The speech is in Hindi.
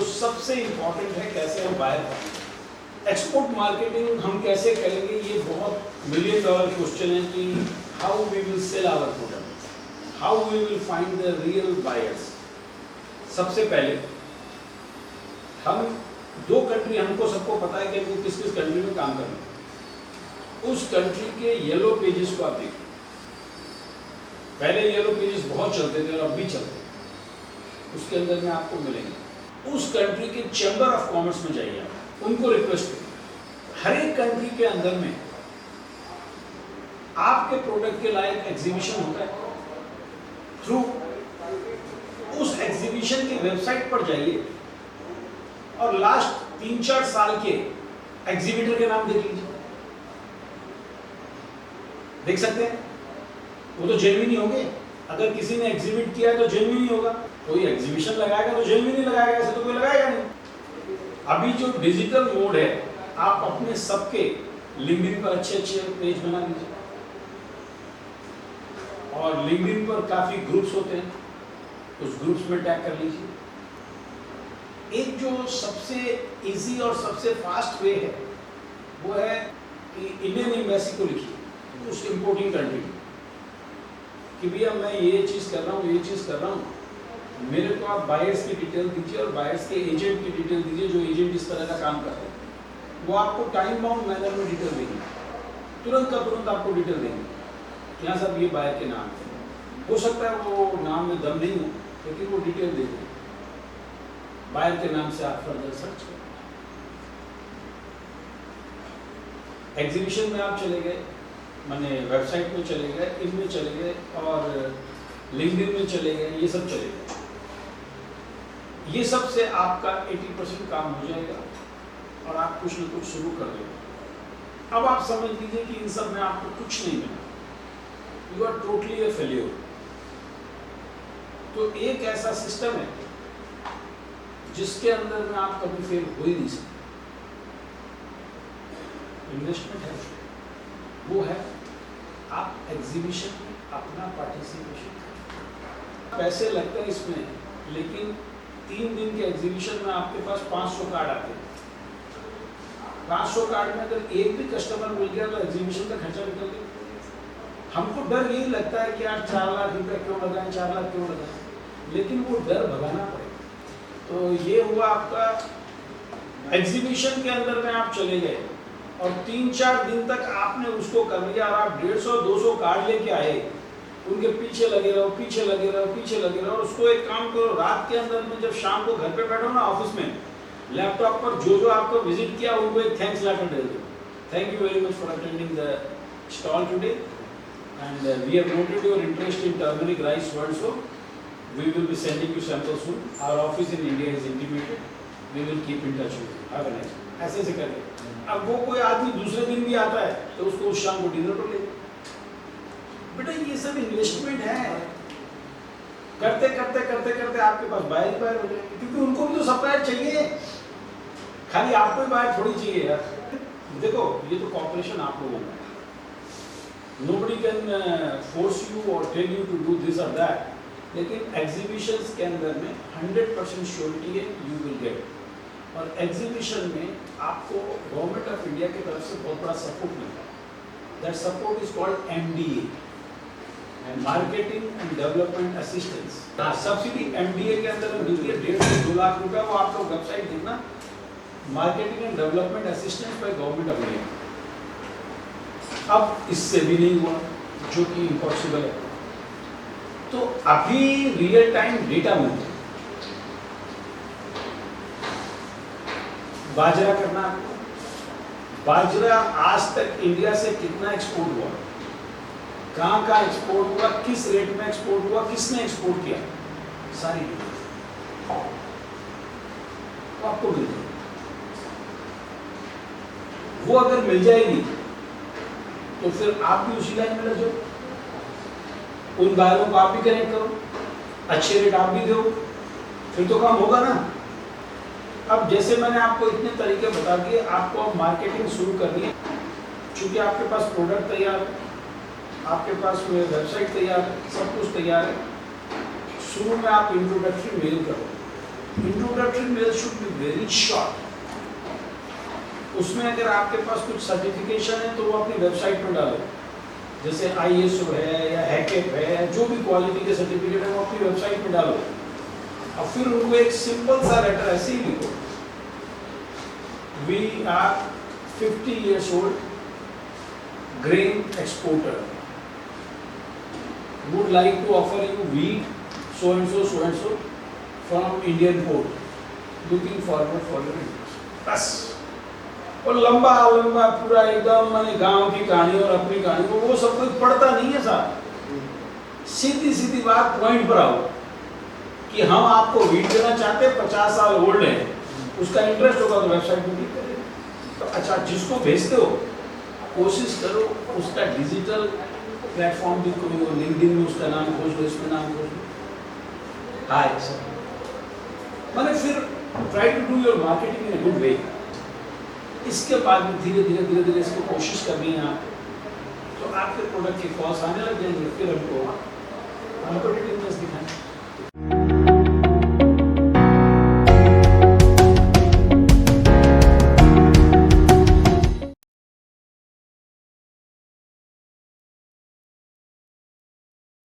सबसे इम्पोर्टेंट है कैसे हम बायर करें। एक्सपोर्ट मार्केटिंग हम कैसे करेंगे, ये बहुत मिलियन डॉलर क्वेश्चन है कि how we will sell our product, how we will find the real buyers. सबसे पहले हम दो कंट्री, हमको सबको पता है कि हमको किस किस कंट्री में काम करना है। उस कंट्री के येलो पेजेस को आप देखिए। पहले येलो पेजेस बहुत चलते थे और अब भी चलते हैं, उसके अंदर में आपको मिलेंगे। उस कंट्री के चैम्बर ऑफ कॉमर्स में जाइए, आप उनको रिक्वेस्ट करिए। हर एक कंट्री के अंदर में आपके प्रोडक्ट के लायक एग्जीबिशन होता है। थ्रू उस एग्जीबिशन की वेबसाइट पर जाइए और लास्ट 3-4 साल के एग्जीबिटर के नाम देख लीजिए। देख सकते हैं वो तो जेन्युइन ही होंगे। अगर किसी ने एग्जीबिट किया है तो जेन्युइन ही होगा। कोई एग्जीबिशन लगाएगा तो जेन्युइन ही लगाएगा, ऐसे तो कोई लगाएगा नहीं। अभी जो डिजिटल मोड है, आप अपने सबके लिंक्डइन पर अच्छे अच्छे पेज बना लीजिए और लिंक्डइन पर काफी ग्रुप्स होते हैं, उस ग्रुप्स में टैग कर लीजिए। एक जो सबसे इजी और सबसे फास्ट वे है वो है कि इंडियन एम्बेसी को लिखिए उस इंपोर्टिंग कंट्री कि भैया मैं ये चीज़ कर रहा हूँ, ये चीज़ कर रहा हूँ, मेरे को आप बायर्स की डिटेल दीजिए और बायर्स के एजेंट की डिटेल दीजिए जो एजेंट इस तरह का काम करते हैं। वो आपको टाइम बाउंड मैनर में डिटेल देंगे, तुरंत का तुरंत आपको डिटेल देंगे कि हाँ साहब ये बायर के नाम है। हो सकता है वो नाम में दम नहीं हो, लेकिन वो डिटेल दे देंगे। बायर के नाम से आप फर्दर सर्च करें। एग्जीबिशन में आप चले गए, मैंने वेबसाइट में चले गए, इनमें चले गए और लिंक्डइन में चले गए, ये सब चले गए। ये सब से आपका 80% काम हो जाएगा और आप कुछ न कुछ शुरू कर देंगे। अब आप समझ लीजिए कि इन सब में आपको कुछ नहीं मिला, you are totally a failure. तो एक ऐसा सिस्टम है जिसके अंदर में आप कभी फेल हो ही नहीं सकते। इन्वेस्टमेंट है, वो है आप एग्जीबिशन में अपना पार्टिसिपेशन करें। पैसे लगते हैं इसमें, लेकिन 3 दिन के एग्जीबिशन में आपके पास 500 कार्ड आते हैं। 500 कार्ड में अगर एक भी कस्टमर मिल गया तो एग्जीबिशन का खर्चा निकल गया। हमको डर यही लगता है कि यार 4 लाख रुपए क्यों लगाएं, 4 लाख क्यों लगाएं, लेकिन वो डर भगाना पड़ेगा। तो ये हुआ आपका एग्जीबिशन के अंदर में आप चले गए और 3-4 दिन तक आपने उसको कर लिया और आप 150-200 कार्ड लेके आए, उनके पीछे लगे रहो, पीछे लगे रहो, पीछे लगे रहो। उसको एक काम करो, रात के अंदर में जब शाम को घर पे बैठो ना ऑफिस में, लैपटॉप पर जो जो आपको विजिट किया उनको एक थैंक्स लेटर दे दो। Thank you very much for attending the stall today and we have noted your interest in turmeric rice word soap. We will be sending you sample soon. Our office in India is intimated, we will keep in touch with you. Have a nice day. ऐसे से करके अब वो कोई आदमी दूसरे दिन भी आता है तो उसको उस शाम को डिनर पर ले। बेटा ये सब इन्वेस्टमेंट है। करते करते करते करते आपके पास बायर ही बायर हो जाएंगे, क्योंकि उनको भी तो सप्लायर चाहिए, खाली आपको ही बायर थोड़ी चाहिए यार। देखो ये तो कॉर्पोरेशन आप लोगों का है, नोबडी कैन फोर्स यू और tell you to do this और दैट, लेकिन एग्जीबिशंस के अंदर में 100% श्योरिटी है यू विल गेट। और एग्जीबिशन में आपको गवर्नमेंट ऑफ इंडिया की तरफ से बहुत बड़ा सपोर्ट मिलता है। That support is called MDA, marketing and development assistance. Subsidy MDA के अंदर मिलती है 1.5 से 2 लाख रुपया। वो आप लोग वेबसाइट देखना, marketing and development assistance by government of India. अब इससे भी नहीं हुआ, जो कि इम्पॉसिबल है। तो अभी रियल टाइम डेटा मिलता है। बाजरा करना, बाजरा आज तक इंडिया से कितना एक्सपोर्ट हुआ, कहाँ कहाँ एक्सपोर्ट हुआ, किस रेट में एक्सपोर्ट हुआ, किसने एक्सपोर्ट किया, सारी डिटेल आपको मिल जाएगी। वो अगर मिल जाएगी तो फिर आप भी उसी लाइन में लग जाओ, उन बायरों को आप भी कनेक्ट करो, अच्छे रेट आप भी दो, फिर तो काम होगा ना। अब जैसे मैंने आपको इतने तरीके बता दिए, आपको अब मार्केटिंग शुरू करनी है। क्योंकि आपके पास प्रोडक्ट तैयार है, आपके पास वेबसाइट तैयार है, सब कुछ तैयार है। शुरू में आप इंट्रोडक्टरी मेल करो, introductory mail should be very short. उसमें अगर आपके पास कुछ सर्टिफिकेशन है तो वो अपनी वेबसाइट पर डालो, जैसे ISO है या हैकेप है, जो भी क्वालिटी के सर्टिफिकेट है वो अपनी वेबसाइट पे डालो। और फिर उनको एक सिंपल सा लेटर ऐसे ही लिखो, we are 50 years old grain exporter, would like to offer you wheat so and so from Indian port, looking forward for your interest। बस। और लंबा लंबा पूरा एकदम मैंने गांव की कहानी और अपनी कहानी को वो सब कोई पढ़ता नहीं है साहब। सीधी सीधी बात पॉइंट पर आओ कि हम आपको वीट देना चाहते हैं, 50 साल ओल्ड है, उसका इंटरेस्ट होगा तो वेबसाइट पे क्लिक करें। तो अच्छा, जिसको भेजते हो कोशिश करो उसका डिजिटल प्लेटफॉर्म भी कोई हो, लिंक्डइन में उसका नाम खोज लो, इसमें नाम खोज लो, हाय सर, मैंने फिर try to do your marketing in a good way. इसके बाद में धीरे धीरे इसको कोशिश करनी है आप, तो आपके प्रोडक्ट के कॉस्ट आने लग जाएंगे, फिर हमको कॉम्पिटिटिवनेस दिखाएंगे।